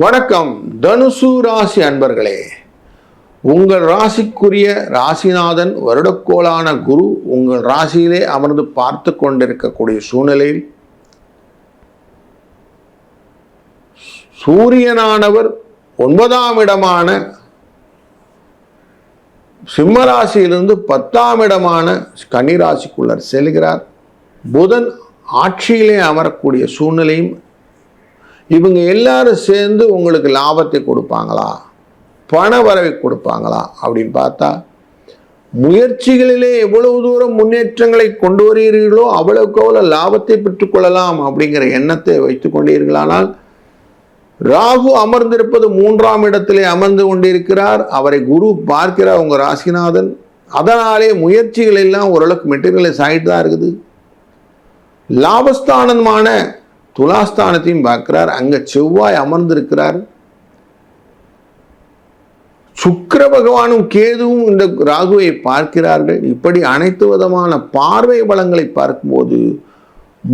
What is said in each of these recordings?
வணக்கம் தனுசு ராசி அன்பர்களே. உங்கள் ராசிக்குரிய ராசிநாதன் வருடக்கோளான குரு உங்கள் ராசியிலே அமர்ந்து பார்த்து கொண்டிருக்கக்கூடிய சூழ்நிலையில் சூரியனானவர் 9ஆம் இடமான சிம்மராசியிலிருந்து 10ஆம் இடமான கன்னிராசிக்குள்ளர் செல்கிறார். புதன் ஆட்சியிலே அமரக்கூடிய சூழ்நிலையும் இவங்க எல்லாரும் சேர்ந்து உங்களுக்கு லாபத்தை கொடுப்பாங்களா, பண வரவை கொடுப்பாங்களா அப்படின்னு பார்த்தா, முயற்சிகளிலே எவ்வளவு தூரம் முன்னேற்றங்களை கொண்டு வருகிறீர்களோ அவ்வளவுக்கு அவ்வளவு லாபத்தை பெற்றுக்கொள்ளலாம் அப்படிங்கிற எண்ணத்தை வைத்துக் கொண்டீர்களானால், ராகு அமர்ந்திருப்பது 3ஆம் இடத்திலே அமர்ந்து கொண்டிருக்கிறார். அவரை குரு பார்க்கிறார் உங்க ராசிநாதன். அதனாலே முயற்சிகள் எல்லாம் ஓரளவுக்கு மெட்டீரியலைஸ் ஆகிட்டு தான் இருக்குது. லாபஸ்தானமான துலாஸ்தானத்தையும் பார்க்கிறார். அங்க செவ்வாய் அமர்ந்திருக்கிறார். சுக்கிர பகவானும் கேதுவும் இந்த ராகுவை பார்க்கிறார்கள். இப்படி அனைத்து விதமான பார்வை பலங்களை பார்க்கும்போது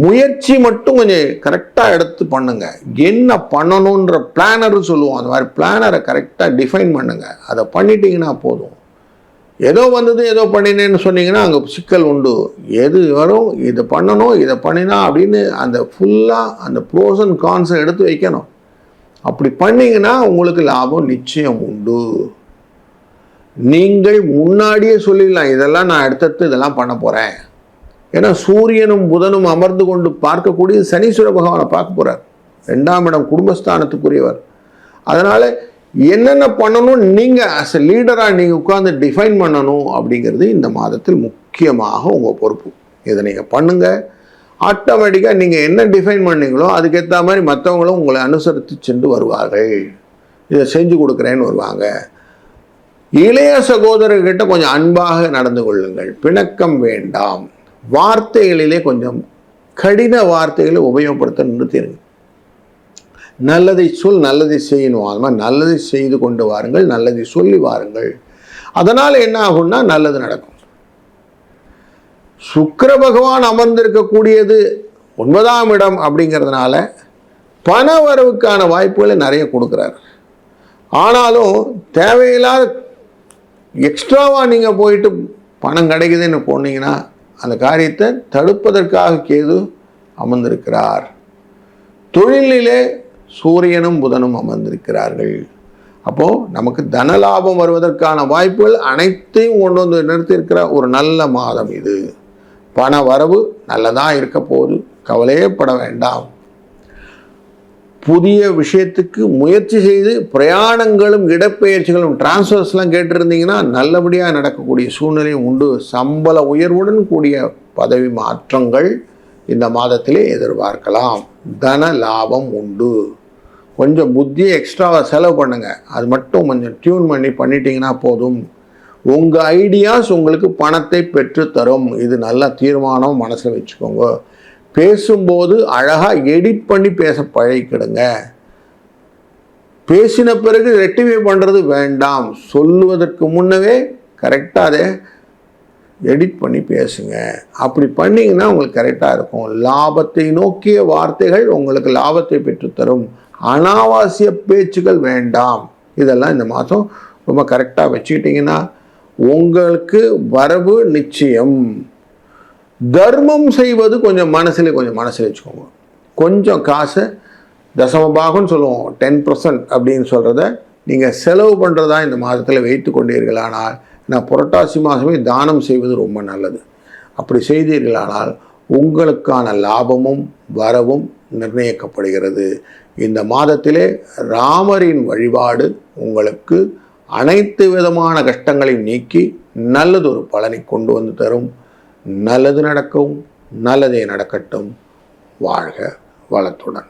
முயற்சி மட்டும் கொஞ்சம் கரெக்டா எடுத்து பண்ணுங்க. என்ன பண்ணணும்ன்ற பிளானர் சொல்லுவோம், அந்த மாதிரி பிளானரை கரெக்டா டிஃபைன் பண்ணுங்க. அதை பண்ணிட்டீங்கன்னா போதும். ஏதோ வந்தது ஏதோ பண்ணினேன்னு சொன்னீங்கன்னா அங்கே சிக்கல் உண்டு. எது வரும், இதை பண்ணணும், இதை பண்ணினா அப்படின்னு அந்த ஃபுல்லாக அந்த ப்ரோஸ் அண்ட் கான்ஸை எடுத்து வைக்கணும். அப்படி பண்ணிங்கன்னா உங்களுக்கு லாபம் நிச்சயம் உண்டு. நீங்கள் முன்னாடியே சொல்லிடலாம், இதெல்லாம் நான் அடுத்தடுத்து இதெல்லாம் பண்ண போகிறேன். ஏன்னா சூரியனும் புதனும் அமர்ந்து கொண்டு பார்க்கக்கூடிய சனீஸ்வர பகவானை பார்க்க போகிறார். 2ஆம் இடம் குடும்பஸ்தானத்துக்குரியவர். அதனால் என்னென்ன பண்ணணும் நீங்கள் அஸ் எ லீடராக நீங்கள் உட்கார்ந்து டிஃபைன் பண்ணணும் அப்படிங்கிறது இந்த மாதத்தில் முக்கியமாக உங்கள் பொறுப்பு. இதை நீங்கள் பண்ணுங்கள். ஆட்டோமேட்டிக்காக நீங்கள் என்ன டிஃபைன் பண்ணீங்களோ அதுக்கேற்ற மாதிரி மற்றவங்களும் உங்களை அனுசரித்து சென்று வருவார்கள். இதை செஞ்சு கொடுக்குறேன்னு வருவாங்க. இளைய சகோதரர்கிட்ட கொஞ்சம் அன்பாக நடந்து கொள்ளுங்கள். பிணக்கம் வேண்டாம். வார்த்தைகளிலே கொஞ்சம் கடின வார்த்தைகளை உபயோகப்படுத்த நிறுத்திடுங்க. நல்லதை சொல், நல்லதை செய்யணும். அது மாதிரி நல்லதை செய்து கொண்டு வாருங்கள், நல்லதை சொல்லி வாருங்கள். அதனால் என்ன ஆகும்னா நல்லது நடக்கும். சுக்கிர பகவான் அமர்ந்திருக்கக்கூடியது 9ஆம் இடம் அப்படிங்கிறதுனால பண வரவுக்கான வாய்ப்புகளை நிறைய கொடுக்குறாரு. ஆனாலும் தேவையில்லாத எக்ஸ்ட்ராவாக நீங்கள் போயிட்டு பணம் கிடைக்குதுன்னு போனீங்கன்னா அந்த காரியத்தை தடுப்பதற்காக கேது அமர்ந்திருக்கிறார். தொழிலிலே சூரியனும் புதனும் அமர்ந்திருக்கிறார்கள். அப்போது நமக்கு தனலாபம் வருவதற்கான வாய்ப்புகள் அனைத்தையும் கொண்டு வந்து நிறுத்தியிருக்கிற ஒரு நல்ல மாதம் இது. பண வரவு நல்லதாக இருக்க போது, கவலையேப்பட வேண்டாம். புதிய விஷயத்துக்கு முயற்சி செய்து பிரயாணங்களும் இடப்பெயர்ச்சிகளும் டிரான்ஸ்ஃபர்ஸ்லாம் கேட்டிருந்தீங்கன்னா நல்லபடியாக நடக்கக்கூடிய சூழ்நிலையும் உண்டு. சம்பள உயர்வுடன் கூடிய பதவி மாற்றங்கள் இந்த மாதத்திலே எதிர்பார்க்கலாம். தன லாபம் உண்டு. கொஞ்சம் புத்தியை எக்ஸ்ட்ராவாக செலவு பண்ணுங்க. அது மட்டும் கொஞ்சம் டியூன் பண்ணிட்டீங்கன்னா போதும். உங்கள் ஐடியாஸ் உங்களுக்கு பணத்தை பெற்று தரும். இது நல்ல தீர்மானம் மனசில் வச்சுக்கோங்க. பேசும்போது அழகாக எடிட் பண்ணி பேச பழகிக்கிடுங்க. பேசின பிறகு ரெக்டிஃபை பண்ணுறது வேண்டாம். சொல்லுவதற்கு முன்னவே கரெக்டாக அதை எடிட் பண்ணி பேசுங்க. அப்படி பண்ணிங்கன்னா உங்களுக்கு கரெக்டாக இருக்கும். லாபத்தை நோக்கிய வார்த்தைகள் உங்களுக்கு லாபத்தை பெற்றுத்தரும். அனாவசிய பேச்சுகள் வேண்டாம். இதெல்லாம் இந்த மாதம் ரொம்ப கரெக்டாக வச்சுக்கிட்டிங்கன்னா உங்களுக்கு வரவு நிச்சயம். தர்மம் செய்வது கொஞ்சம் மனசில் வச்சுக்கோங்க. கொஞ்சம் காசை தசமபாகம்னு சொல்லுவோம், 10% அப்படின்னு சொல்கிறத நீங்கள் செலவு பண்ணுறதா இந்த மாதத்தில் வைத்து கொண்டீர்களானால், நான் புரட்டாசி மாதமே தானம் செய்வது ரொம்ப நல்லது. அப்படி செய்தீர்களானால் உங்களுக்கான லாபமும் வரவும் நிர்ணயிக்கப்படுகிறது. இந்த மாதத்திலே ராமரின் வழிபாடு உங்களுக்கு அனைத்து விதமான கஷ்டங்களையும் நீக்கி நல்லதொரு பலனை கொண்டு வந்து தரும். நல்லது நடக்கும், நல்லதே நடக்கட்டும். வாழ்க வளத்துடன்.